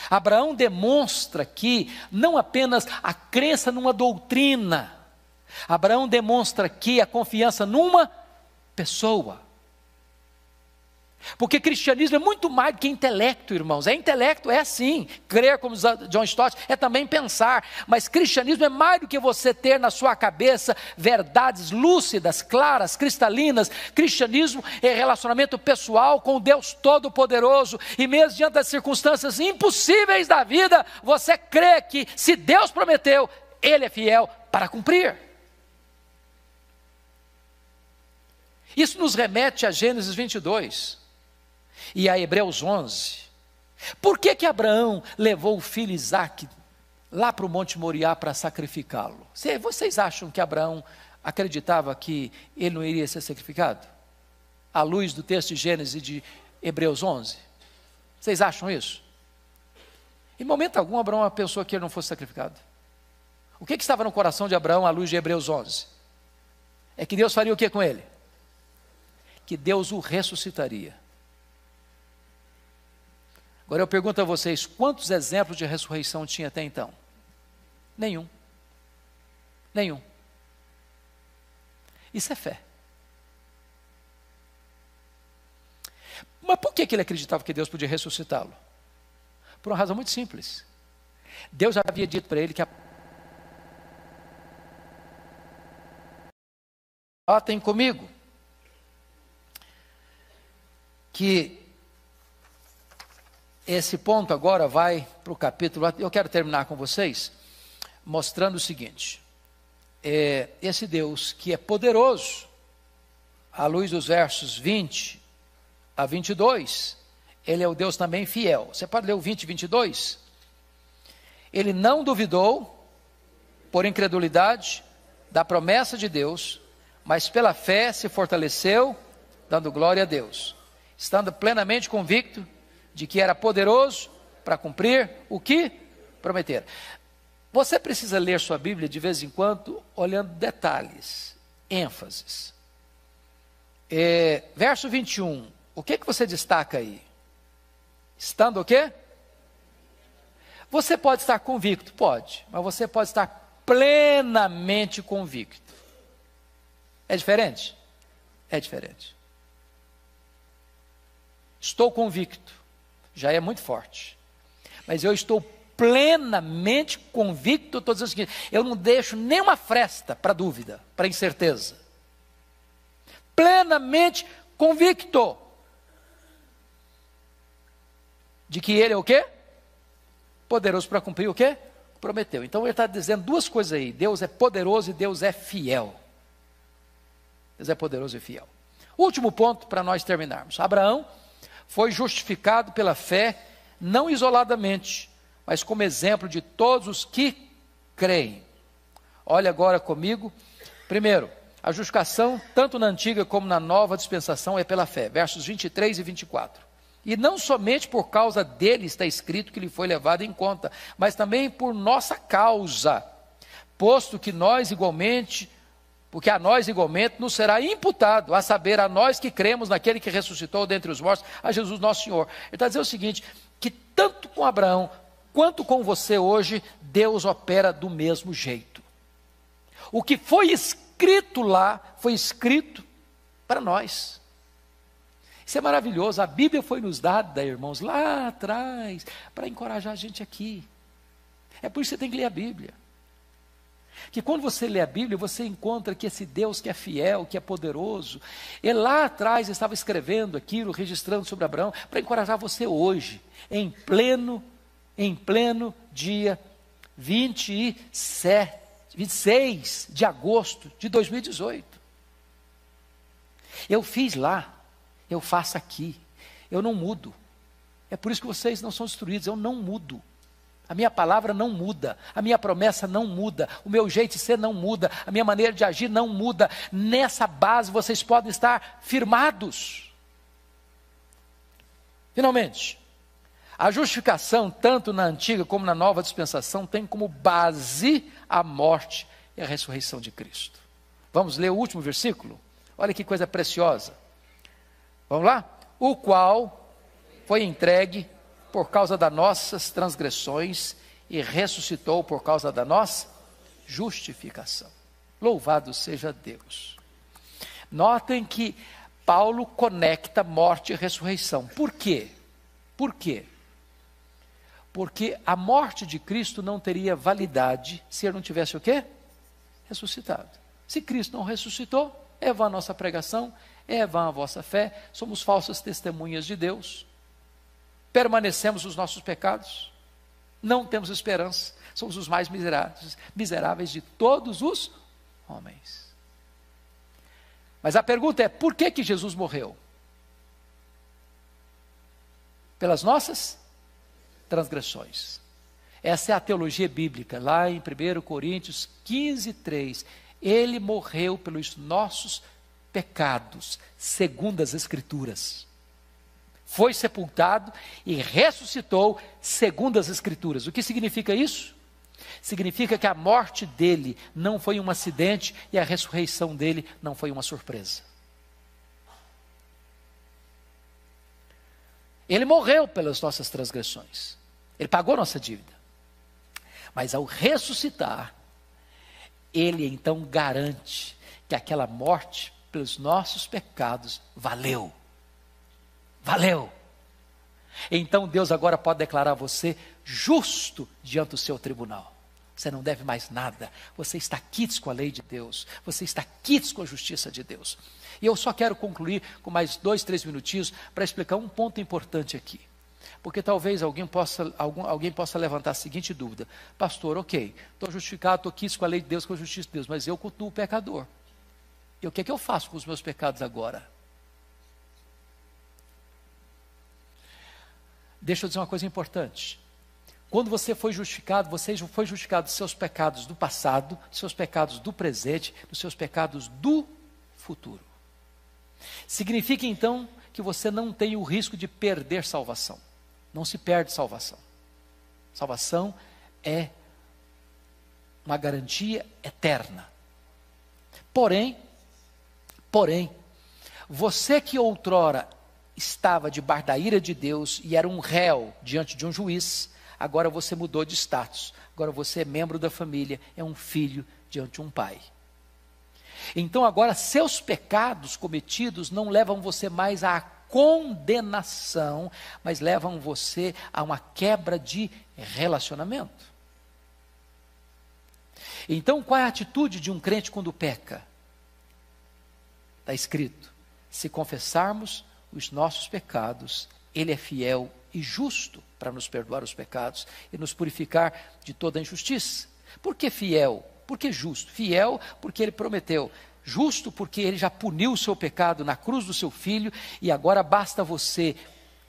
Abraão demonstra aqui não apenas a crença numa doutrina, Abraão demonstra aqui a confiança numa pessoa. Porque cristianismo é muito mais do que intelecto, irmãos. É intelecto, é sim. Crer, como John Stott, é também pensar. Mas cristianismo é mais do que você ter na sua cabeça verdades lúcidas, claras, cristalinas. Cristianismo é relacionamento pessoal com o Deus Todo-Poderoso. E mesmo diante das circunstâncias impossíveis da vida, você crê que se Deus prometeu, Ele é fiel para cumprir. Isso nos remete a Gênesis 22. E a Hebreus 11, por que Abraão levou o filho Isaque lá para o Monte Moriá para sacrificá-lo? Vocês acham que Abraão acreditava que ele não iria ser sacrificado? À luz do texto de Gênesis e de Hebreus 11? Vocês acham isso? Em momento algum Abraão pensou que ele não fosse sacrificado. O que estava no coração de Abraão à luz de Hebreus 11? É que Deus faria o que com ele? Que Deus o ressuscitaria. Agora eu pergunto a vocês, quantos exemplos de ressurreição tinha até então? Nenhum. Nenhum. Isso é fé. Mas por que ele acreditava que Deus podia ressuscitá-lo? Por uma razão muito simples. Deus já havia dito para ele que tem comigo que esse ponto agora vai para o capítulo. Eu quero terminar com vocês mostrando o seguinte: esse Deus que é poderoso, à luz dos versos 20 a 22, Ele é o Deus também fiel. Você pode ler o 20 e 22? Ele não duvidou, por incredulidade, da promessa de Deus, mas pela fé se fortaleceu, dando glória a Deus, estando plenamente convicto de que era poderoso para cumprir o que prometera. Você precisa ler sua Bíblia de vez em quando, olhando detalhes, ênfases. Verso 21, o que você destaca aí? Estando o quê? Você pode estar convicto, pode, mas você pode estar plenamente convicto. É diferente? É diferente. Estou convicto. Já é muito forte, mas eu estou plenamente convicto. Estou dizendo o seguinte: eu não deixo nenhuma fresta para dúvida, para incerteza. Plenamente convicto de que Ele é o quê? Poderoso para cumprir o quê? Prometeu. Então ele está dizendo duas coisas aí: Deus é poderoso e Deus é fiel. Deus é poderoso e fiel. Último ponto para nós terminarmos: Abraão foi justificado pela fé, não isoladamente, mas como exemplo de todos os que creem. Olha agora comigo. Primeiro, a justificação, tanto na antiga como na nova dispensação, é pela fé. Versos 23 e 24. E não somente por causa dele está escrito que ele foi levado em conta, mas também por nossa causa, posto que nós igualmente... porque a nós igualmente nos será imputado, a saber, a nós que cremos naquele que ressuscitou dentre os mortos, a Jesus nosso Senhor. Ele está dizendo o seguinte, que tanto com Abraão, quanto com você hoje, Deus opera do mesmo jeito. O que foi escrito lá, foi escrito para nós. Isso é maravilhoso. A Bíblia foi nos dada, irmãos, lá atrás, para encorajar a gente aqui. É por isso que você tem que ler a Bíblia. Que quando você lê a Bíblia, você encontra que esse Deus que é fiel, que é poderoso, ele lá atrás estava escrevendo aquilo, registrando sobre Abraão, para encorajar você hoje, em pleno dia 26 de agosto de 2018. Eu fiz lá, eu faço aqui, eu não mudo. É por isso que vocês não são destruídos, eu não mudo. A minha palavra não muda, a minha promessa não muda, o meu jeito de ser não muda, a minha maneira de agir não muda. Nessa base vocês podem estar firmados. Finalmente, A justificação, tanto na antiga como na nova dispensação, tem como base a morte e a ressurreição de Cristo. Vamos ler o último versículo? Olha que coisa preciosa. Vamos lá? O qual foi entregue por causa das nossas transgressões e ressuscitou por causa da nossa justificação. Louvado seja Deus. Notem que Paulo conecta morte e ressurreição. Por quê? Por quê? Porque a morte de Cristo não teria validade se ele não tivesse o quê? Ressuscitado. Se Cristo não ressuscitou, é vã a nossa pregação, é vã a vossa fé, somos falsas testemunhas de Deus, permanecemos nos nossos pecados, não temos esperança, somos os mais miseráveis de todos os homens. Mas a pergunta é, por que Jesus morreu? Pelas nossas transgressões. Essa é a teologia bíblica, lá em 1 Coríntios 15:3. Ele morreu pelos nossos pecados, segundo as Escrituras. Foi sepultado e ressuscitou, segundo as Escrituras. O que significa isso? Significa que a morte dele não foi um acidente e a ressurreição dele não foi uma surpresa. Ele morreu pelas nossas transgressões. Ele pagou nossa dívida. Mas ao ressuscitar, ele então garante que aquela morte pelos nossos pecados valeu. Valeu. Então Deus agora pode declarar você justo diante do seu tribunal. Você não deve mais nada. Você está quites com a lei de Deus. Você está quites com a justiça de Deus. E eu só quero concluir com mais 2, 3 minutinhos para explicar um ponto importante aqui. Porque talvez alguém possa levantar a seguinte dúvida. Pastor, ok, estou justificado, estou quites com a lei de Deus, com a justiça de Deus, mas eu continuo pecador. E o que é que eu faço com os meus pecados agora? Deixa eu dizer uma coisa importante. Quando você foi justificado dos seus pecados do passado, dos seus pecados do presente, dos seus pecados do futuro. Significa então que você não tem o risco de perder salvação. Não se perde salvação. Salvação é uma garantia eterna. Porém, você que outrora estava debaixo da ira de Deus e era um réu diante de um juiz, agora você mudou de status. Agora você é membro da família, é um filho diante de um pai. Então agora seus pecados cometidos não levam você mais à condenação, mas levam você a uma quebra de relacionamento. Então qual é a atitude de um crente quando peca? Está escrito, se confessarmos os nossos pecados, Ele é fiel e justo para nos perdoar os pecados e nos purificar de toda a injustiça. Por que fiel? Por que justo? Fiel porque Ele prometeu. Justo porque Ele já puniu o seu pecado na cruz do seu Filho e agora basta você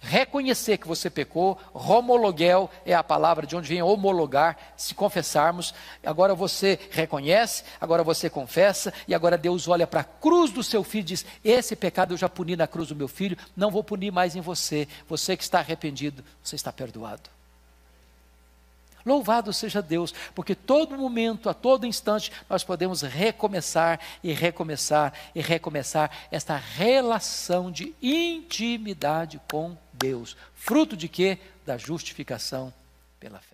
reconhecer que você pecou. Homologuel é a palavra de onde vem homologar, se confessarmos. Agora você reconhece, agora você confessa e agora Deus olha para a cruz do seu Filho e diz, esse pecado eu já puni na cruz do meu Filho, não vou punir mais em você. Você que está arrependido, você está perdoado. Louvado seja Deus, porque todo momento, a todo instante, nós podemos recomeçar e recomeçar e recomeçar esta relação de intimidade com Deus. Fruto de quê? Da justificação pela fé.